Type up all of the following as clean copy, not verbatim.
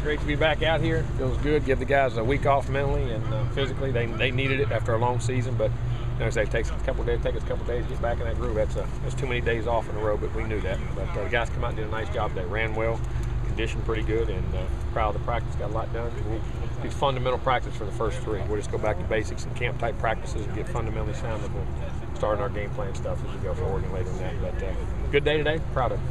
Great to be back out here. Feels good. Give the guys a week off mentally and physically. They needed it after a long season, but it takes us a couple days. To get back in that groove. That's too many days off in a row, but we knew that. But the guys come out and did a nice job. They ran well, conditioned pretty good, and proud of the practice. Got a lot done. We'll do fundamental practice for the first 3. We'll just go back to basics and camp type practices and get fundamentally sound. And we'll start our game plan stuff as we go forward and later than that. But good day today. Proud of it.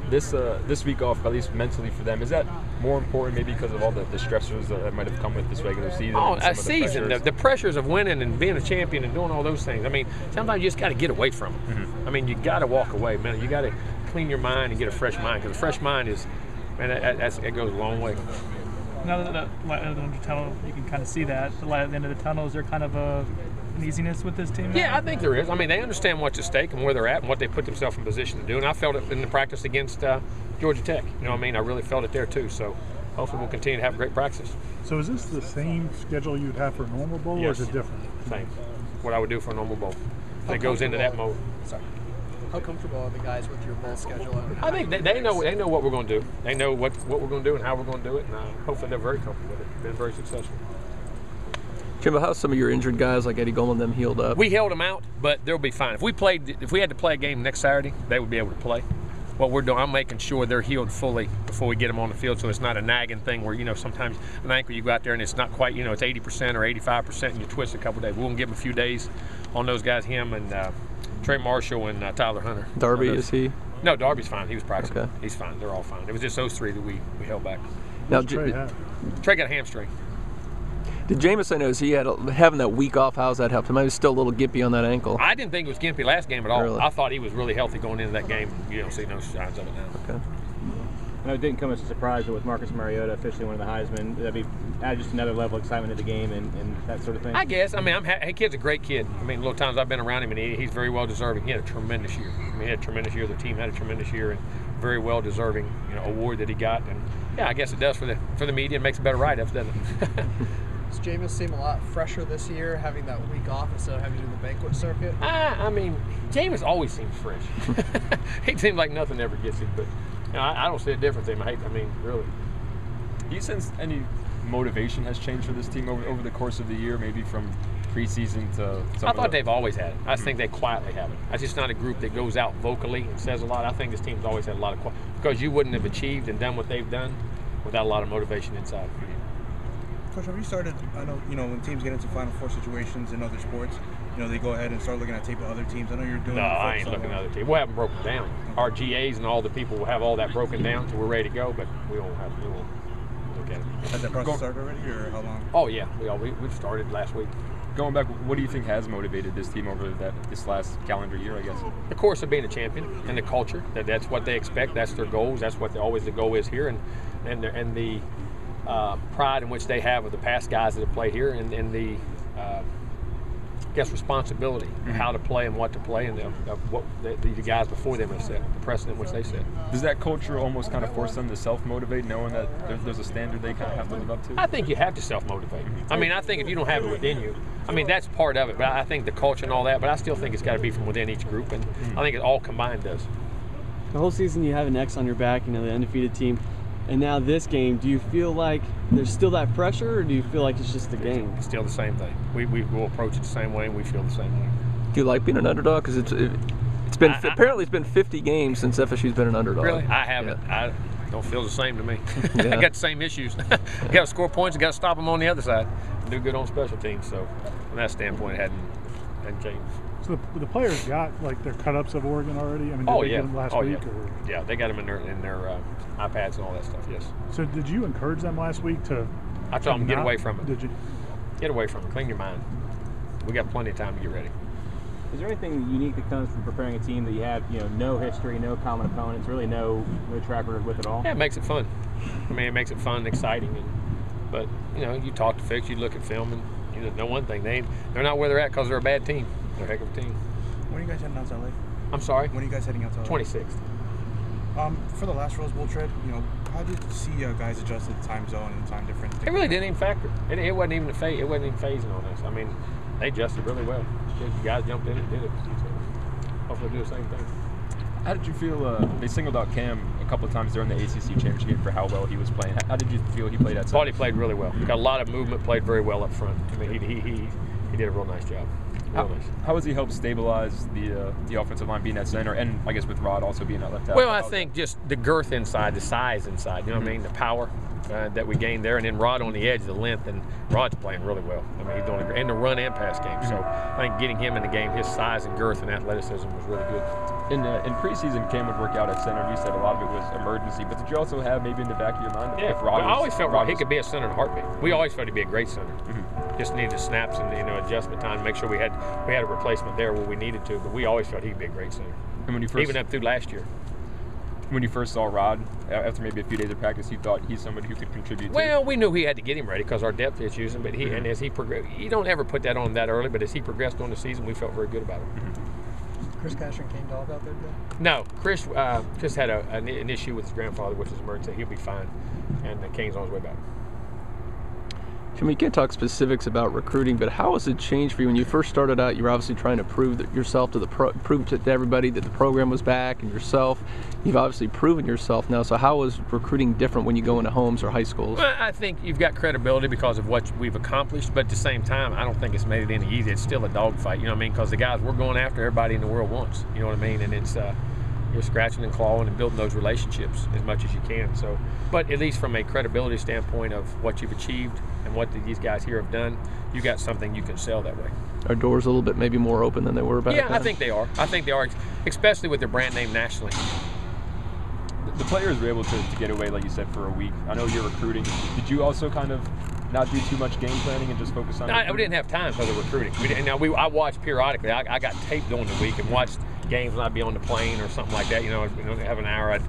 This week off, at least mentally for them, is that more important maybe because of all the stressors that might have come with this regular season? Oh, a season, the pressures of winning and being a champion and doing all those things. I mean, sometimes you just got to get away from them. Mm-hmm. I mean, you got to walk away, man. You got to clean your mind and get a fresh mind, because a fresh mind is, man, it goes a long way. Now that the light at the end of the tunnel, you can kind of see that. The light at the end of the tunnel, is there kind of an easiness with this team now? Yeah, I think there is. I mean, they understand what's at stake and where they're at and what they put themselves in position to do. And I felt it in the practice against Georgia Tech. You know what I mean? I really felt it there too. So hopefully we'll continue to have great practices. So is this the same schedule you'd have for a normal bowl, yes. or is it different? Same. What I would do for a normal bowl. It goes into that mode. Sorry. How comfortable are the guys with your bowl schedule? I think they know what we're going to do. They know what we're going to do and how we're going to do it, and hopefully they're very comfortable with it. Been very successful. Jimbo, how's some of your injured guys like Eddie Goldman them healed up? We held them out, but they'll be fine. If we had to play a game next Saturday, they would be able to play. What we're doing, I'm making sure they're healed fully before we get them on the field, so it's not a nagging thing where, sometimes an ankle you go out there and it's not quite, it's 80% or 85% and you twist a couple days. We're going to give them a few days on those guys, him and Trey Marshall and Tyler Hunter. Darby, is he? No, Darby's fine. He was practicing. Okay. He's fine. They're all fine. It was just those 3 that we held back. Now, Trey got a hamstring. Did Jameis, I know, he had having that week off, how's that helped him? He was still a little gimpy on that ankle. I didn't think it was gimpy last game at all. Really? I thought he was really healthy going into that game. You don't see no signs of it now. Okay. I know it didn't come as a surprise, but with Marcus Mariota officially one of the Heisman, that'd be add just another level of excitement to the game and that sort of thing. I guess. I mean, kid's a great kid. I mean, little times I've been around him, and he's very well deserving. He had a tremendous year. I mean, he had a tremendous year. The team had a tremendous year, and very well deserving, award that he got. And yeah, I guess it does for the media. It makes a better write-ups, doesn't it? Does Jameis seem a lot fresher this year, having that week off instead of having to do the banquet circuit? I mean, Jameis always seems fresh. He seems like nothing ever gets him, but I don't see a difference in him. I mean, really. Do you sense any motivation has changed for this team over the course of the year, maybe from preseason to I thought they've always had it. I think they quietly have it. It's just not a group that goes out vocally and says a lot. I think this team's always had a lot of because you wouldn't have achieved and done what they've done without a lot of motivation inside. Coach, have you started, I know, when teams get into Final Four situations in other sports, they go ahead and start looking at tape of other teams. I know you're doing No, I ain't looking at other teams. We'll have them broken down. Our GAs and all the people will have all that broken down, so we're ready to go, but we won't look at it. Has that process started already, or how long? Oh, yeah. We've started last week. Going back, what do you think has motivated this team over this last calendar year, I guess? The course of being a champion and the culture. That's what they expect. That's their goals. That's what always the goal is here. And the pride in which they have of the past guys that have played here, and the responsibility of how to play and what to play, and what the guys before them have set, the precedent which they set. Does that culture almost kind of force them to self-motivate, knowing that there's a standard they kind of have to live up to? I think you have to self-motivate. I mean, I think if you don't have it within you, I mean, that's part of it, but I think the culture and all that, but I still think it's got to be from within each group, and I think it all combined does. The whole season you have an X on your back, the undefeated team. And now this game, do you feel like there's still that pressure, or do you feel like it's just the game? It's still the same thing. We will approach it the same way, and we feel the same way. Do you like being an underdog? Because it's been apparently it's been 50 games since FSU's been an underdog. Really? I haven't. Yeah. I don't feel the same to me. Yeah. I got the same issues. You got to score points. You got to stop them on the other side. Do good on special teams. So from that standpoint, it hadn't changed. So the players got their cut-ups of Oregon already? I mean, did they get them last week? Yeah. They got them in their iPads and all that stuff, yes. So did you encourage them last week to I told them, get away from it. Did you? Get away from it. Clean your mind. We got plenty of time to get ready. Is there anything unique that comes from preparing a team that you have, no history, no common opponents, really no track record with at all? Yeah, it makes it fun. I mean, it makes it fun and exciting. But, you talk to Fix, you look at film, and you know one thing, they're not where they're at because they're a bad team. They're a heck of a team. When are you guys heading out to LA? I'm sorry? When are you guys heading out to LA? 26th. For the last Rose Bowl trip, how did you see guys adjust to the time zone and time difference? It really didn't even factor. It wasn't even phasing on us. I mean, they adjusted really well. The guys jumped in and did it. So hopefully do the same thing. How did you feel? They singled out Cam a couple of times during the ACC championship game for how well he was playing. How did you feel he played at center? Thought he played really well. He got a lot of movement, played very well up front. I mean, he did a real nice job. How has he helped stabilize the offensive line being at center, and I guess with Rod also being at left tackle? Well, I think just the girth inside, the size inside, you know what I mean, the power that we gained there, and then Rod on the edge, the length, and Rod's playing really well. I mean, he's doing in the run and pass game. So I think getting him in the game, his size and girth and athleticism was really good. In preseason, Cam would work out at center. You said a lot of it was emergency, but did you also have maybe in the back of your mind if Rod I always felt he could be a center in a heartbeat. We always felt he'd be a great center. Just needed the snaps and adjustment time to make sure we had a replacement there where we needed to. But we always felt he'd be a great center. And when you even up through last year. When you first saw Rod, after maybe a few days of practice, you thought he's somebody who could contribute to? Well, we knew we had to get him ready because our depth issues, but and as he progressed, you don't ever put that on that early, but as he progressed on the season, we felt very good about him. Chris Cashman came to help out there today? No, Chris just had an issue with his grandfather, which is emergency. He'll be fine, and Kane's on his way back. Jimmy, you can't talk specifics about recruiting, but how has it changed for you? When you first started out, you were obviously trying to prove yourself prove to everybody that the program was back and yourself. You've obviously proven yourself now, so how is recruiting different when you go into homes or high schools? Well, I think you've got credibility because of what we've accomplished, but at the same time, I don't think it's made it any easier. It's still a dogfight, you know what I mean? Because the guys we're going after, everybody in the world wants, you know what I mean? And it's you're scratching and clawing and building those relationships as much as you can. So, but at least from a credibility standpoint of what you've achieved and what these guys here have done, you got something you can sell that way. Are doors a little bit maybe more open than they were back then? Yeah, I think they are. I think they are, especially with their brand name nationally. The players were able to get away, like you said, for a week. I know you're recruiting. Did you also kind of not do too much game planning and just focus on? We didn't have time for the recruiting. I watched periodically. I got taped during the week and watched games when I'd be on the plane or something like that. Have an hour, I'd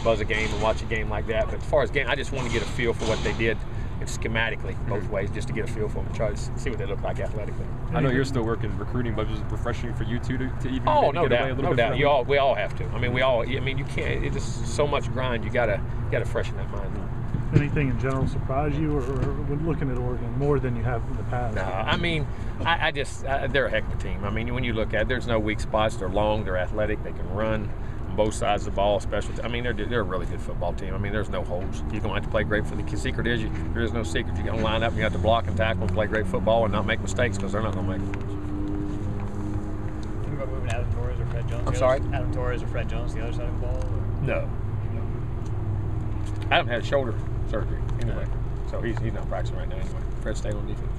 buzz a game and watch a game like that. But as far as game, I just want to get a feel for what they did, and schematically both ways, just to get a feel for them and try to see what they look like athletically. I know you're still working recruiting, but it was refreshing for you too to even no get doubt, away a little no bit. doubt. We all have to. I mean, you can't. It's just so much grind. You gotta freshen that mind. Anything in general surprise you, or when looking at Oregon more than you have in the past? No, I mean, I just they're a heck of a team. I mean, when you look at it, there's no weak spots. They're long, they're athletic, they can run on both sides of the ball, especially. I mean, they're a really good football team. I mean, there's no holes. You're going to have to play great for the secret is there is no secret. You're going to line up, you have to block and tackle and play great football and not make mistakes because they're not going to make mistakes. Think about moving Adam Torres or Fred Jones? I'm sorry? Adam Torres or Fred Jones, the other side of the ball? Or? No. Adam had shoulder surgery anyway, so he's not practicing right now anyway. Fred stayed on defense.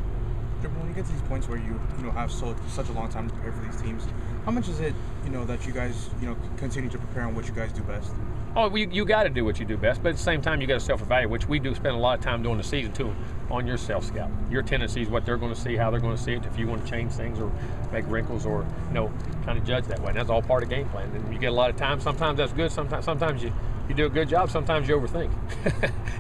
When you get to these points where you have such a long time to prepare for these teams, how much is it that you guys continue to prepare on what you guys do best? Oh, you got to do what you do best, but at the same time you got to self-evaluate, which we do spend a lot of time during the season too, on your self-scout. Your tendencies, what they're going to see, how they're going to see it, if you want to change things or make wrinkles or kind of judge that way. And that's all part of game plan. And you get a lot of time. Sometimes that's good. Sometimes you do a good job. Sometimes you overthink.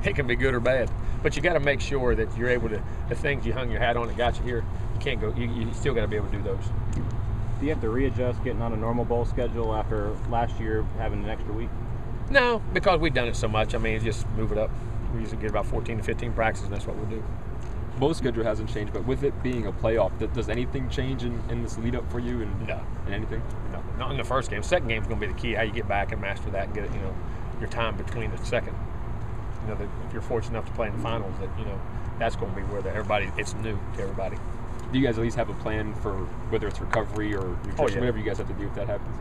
It can be good or bad. But you got to make sure that you're able to, the things you hung your hat on that got you here, you can't go. You still got to be able to do those. Do you have to readjust getting on a normal bowl schedule after last year having an extra week? No, because we've done it so much. I mean, just move it up. We usually get about 14 to 15 practices, and that's what we'll do. Bowl schedule hasn't changed, but with it being a playoff, does anything change in this lead up for you? No. In anything? No, not in the first game. Second game is going to be the key. How you get back and master that and get your time between the second. That if you're fortunate enough to play in the finals, that that's going to be where it's new to everybody. Do you guys at least have a plan for whether it's recovery or nutrition, whatever you guys have to do if that happens?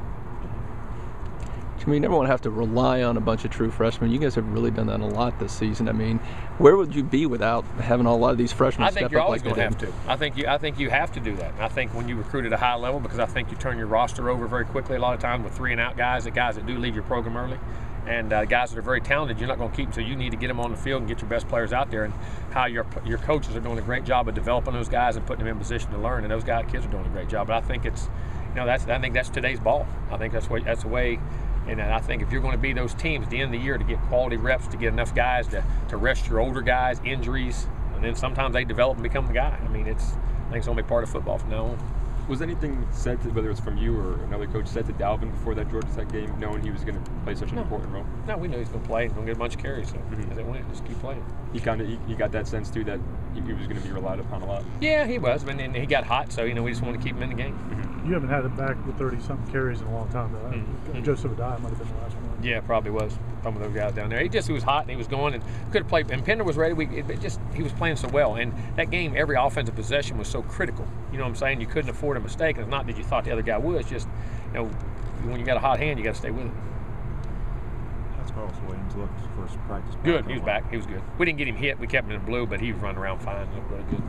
I mean, you never want to have to rely on a bunch of true freshmen. You guys have really done that a lot this season. I mean, where would you be without having a lot of these freshmen step up? I think you're always like going to have to. I think you have to do that. And I think when you recruit at a high level, because I think you turn your roster over very quickly a lot of times with 3 and out guys, the guys that do leave your program early. And guys that are very talented, you're not going to keep them, so you need to get them on the field and get your best players out there. And how your coaches are doing a great job of developing those guys and putting them in position to learn. And those kids are doing a great job. But I think it's, I think that's today's ball. I think that's the way. And I think if you're going to be those teams at the end of the year to get quality reps, to get enough guys to rest your older guys, injuries, and then sometimes they develop and become the guy. I mean, I think it's going to be part of football from now on. Was anything said, whether it's from you or another coach, said to Dalvin before that Georgia Tech game, knowing he was going to play such an important role? No, we knew he was going to play and going to get a bunch of carries. So as it went, just keep playing. He got that sense too that he was going to be relied upon a lot. Yeah, he was. And he got hot, so we just wanted to keep him in the game. Mm-hmm. You haven't had him back with 30-something carries in a long time, though. Joseph Adai might have been the last one. Yeah, probably was. Some of those guys down there. He was hot and he was going and could have played. And Pender was ready. He was playing so well. And that game, every offensive possession was so critical. You know what I'm saying? You couldn't afford a mistake. And it's not that you thought the other guy was. Just, when you got a hot hand, you got to stay with it. How's Carlos Williams looked first practice? Good. He was back. He was good. We didn't get him hit. We kept him in blue, but he was running around fine. Looked really good.